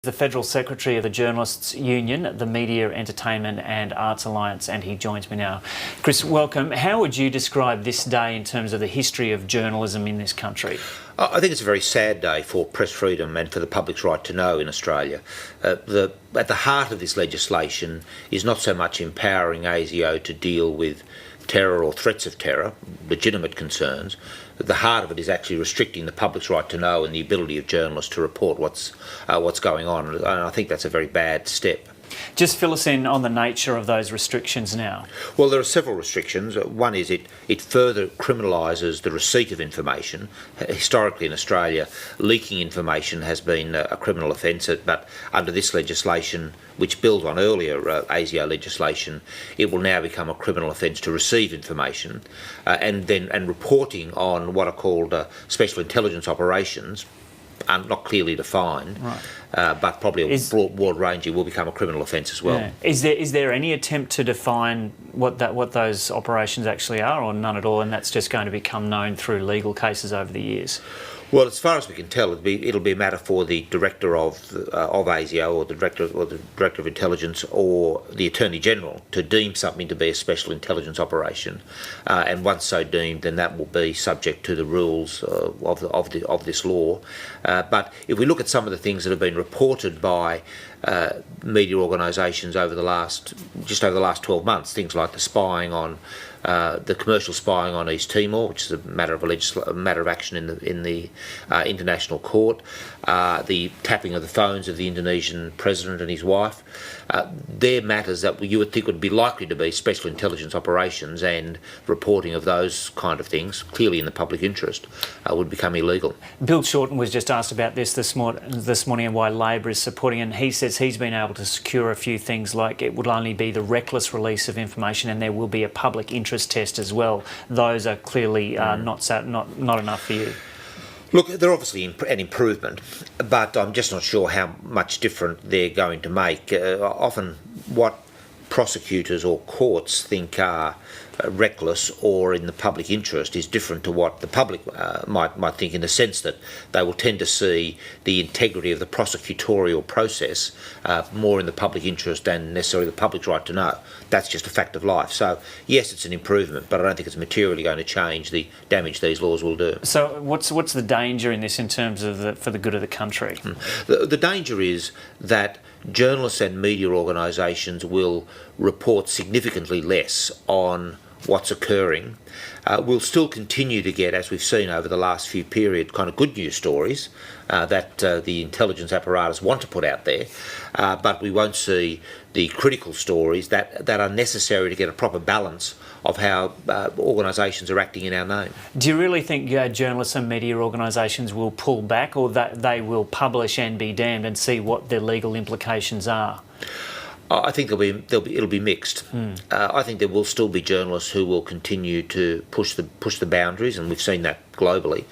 The Federal Secretary of the Journalists Union, the Media, Entertainment and Arts Alliance, and he joins me now. Chris, welcome. How would you describe this day in terms of the history of journalism in this country? I think it's a very sad day for press freedom and for the public's right to know in Australia. At the heart of this legislation is not so much empowering ASIO to deal with terror or threats of terror, legitimate concerns. At the heart of it is actually restricting the public's right to know and the ability of journalists to report what's going on. And I think that's a very bad step. Just fill us in on the nature of those restrictions now. Well, there are several restrictions. One is it further criminalises the receipt of information. Historically in Australia, leaking information has been a criminal offence, but under this legislation, which builds on earlier ASIO legislation, it will now become a criminal offence to receive information, and reporting on what are called special intelligence operations, not clearly defined, right. But probably broad ranging, will become a criminal offence as well. Yeah. Is there any attempt to define what those operations actually are, or none at all, and that's just going to become known through legal cases over the years? Well, as far as we can tell, it'll be a matter for the director of ASIO or the director of intelligence or the Attorney General to deem something to be a special intelligence operation, and once so deemed, then that will be subject to the rules of this law. But if we look at some of the things that have been reported by media organisations over the last 12 months, things like the commercial spying on East Timor, which is a matter of action in the international court, the tapping of the phones of the Indonesian president and his wife. They're matters that you would think would be likely to be special intelligence operations, and reporting of those kind of things, clearly in the public interest, would become illegal. Bill Shorten was just asked about this morning and why Labor is supporting it, and he says he's been able to secure a few things, like it would only be the reckless release of information, and there will be a public interest test as well. Those are clearly not enough for you. Look, they're obviously an improvement, but I'm just not sure how much different they're going to make. Often what prosecutors or courts think are reckless or in the public interest is different to what the public might think, in the sense that they will tend to see the integrity of the prosecutorial process more in the public interest than necessarily the public's right to know. That's just a fact of life. So yes, it's an improvement, but I don't think it's materially going to change the damage these laws will do. So what's the danger in this in terms of for the good of the country? The danger is that journalists and media organisations will report significantly less on what's occurring. We'll still continue to get, as we've seen over the last few periods, kind of good news stories that the intelligence apparatus want to put out there, but we won't see the critical stories that are necessary to get a proper balance of how organisations are acting in our name. Do you really think journalists and media organisations will pull back, or that they will publish and be damned and see what their legal implications are? I think it'll be mixed. I think there will still be journalists who will continue to push the boundaries, and we've seen that globally.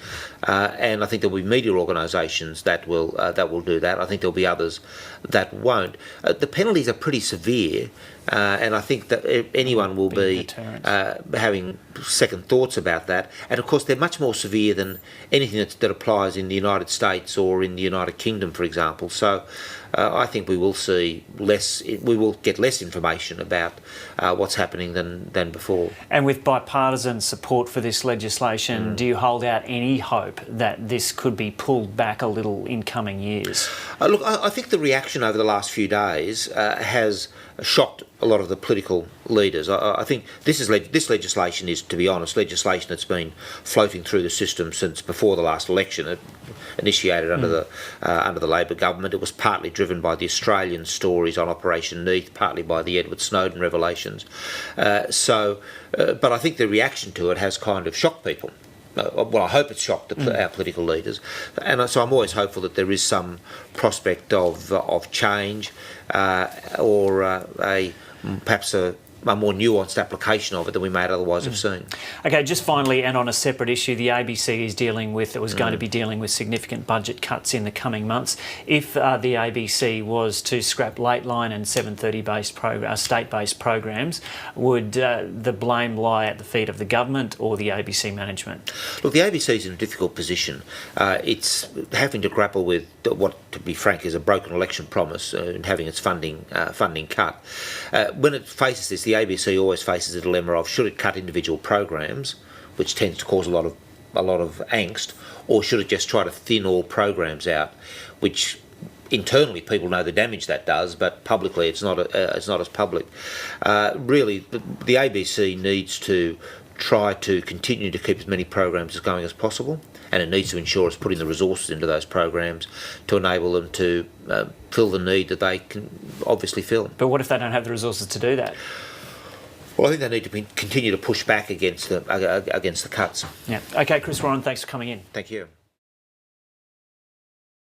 And I think there will be media organisations that will do that. I think there'll be others that won't. The penalties are pretty severe, and I think that anyone will be having second thoughts about that. And of course, they're much more severe than anything that applies in the United States or in the United Kingdom, for example. So I think we will see less. We will get less information about what's happening than before. And with bipartisan support for this legislation, do you hold out any hope that this could be pulled back a little in coming years? Look, I think the reaction over the last few days has shocked a lot of the political leaders. I think this legislation is, to be honest, legislation that's been floating through the system since before the last election. It initiated under the Labor government. It was partly driven by the Australian stories on Operation Neath, partly by the Edward Snowden revelations. But I think the reaction to it has kind of shocked people. Well, I hope it's shocked our political leaders, and so I'm always hopeful that there is some prospect of change, or perhaps a a more nuanced application of it than we may otherwise have seen. Okay, just finally, and on a separate issue, the ABC is going to be dealing with significant budget cuts in the coming months. If the ABC was to scrap late line and 7:30 state-based programs, would the blame lie at the feet of the government or the ABC management? Look, the ABC is in a difficult position. It's having to grapple with what, to be frank, is a broken election promise and having its funding cut. When it faces this, the ABC always faces the dilemma of should it cut individual programs, which tends to cause a lot of angst, or should it just try to thin all programs out, which internally people know the damage that does, but publicly it's not as public. Really, the ABC needs to try to continue to keep as many programs as going as possible, and it needs to ensure it's putting the resources into those programs to enable them to fill the need that they can obviously fill. But what if they don't have the resources to do that? Well, I think they need to continue to push back against the cuts. Yeah. Okay, Chris Warren, thanks for coming in. Thank you.